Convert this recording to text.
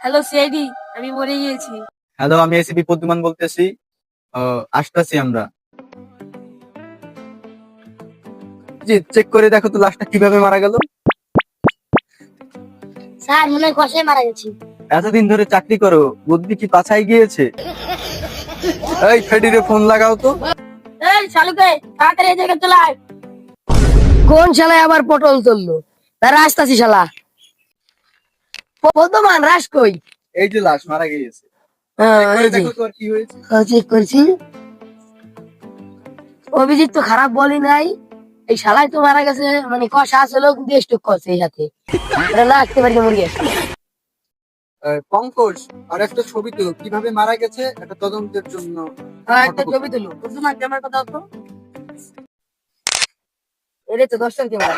Hello CID, আমি মরে গিয়েছি। হ্যালো, আমি এসিপি প্রদ্যুমান বলতেছি। আসতেছি আমরা। জি, চেক করে দেখো তো লাশটা কিভাবে মারা গেল। স্যার মনে হয় কষায় মারা গেছি। এতদিন ধরে চাকরি করো, বুদ্ধি কি পাছায় গিয়েছে? এই ফেডিরে ফোন লাগাও তো। এই শালুকে, তাড়াতাড়ি এই জায়গায় চলে আয়। কোন শালায় আবার পটল তুললো? তারা আসতাছি শালা। বর্তমান রাস কই? এই যে লাশ মারা গিয়েছে। এই যে দেখো তো আর কি হয়েছে। চেক করছি। অভিজিৎ তো খারাপ বলি নাই, এই শালাই তো মারা গেছে, মানে কষা আসলেও কিন্তু স্ট্রোক করছে এই হাতে। এটা না আসতে পারি মুরগি। পঙ্কজ, আর একটা ছবি তো কিভাবে মারা গেছে এটা তদন্তের জন্য। একটা ছবি তুলো, তোমার ক্যামেরা কথা তো। এটাই তো 10 ক্যামেরা।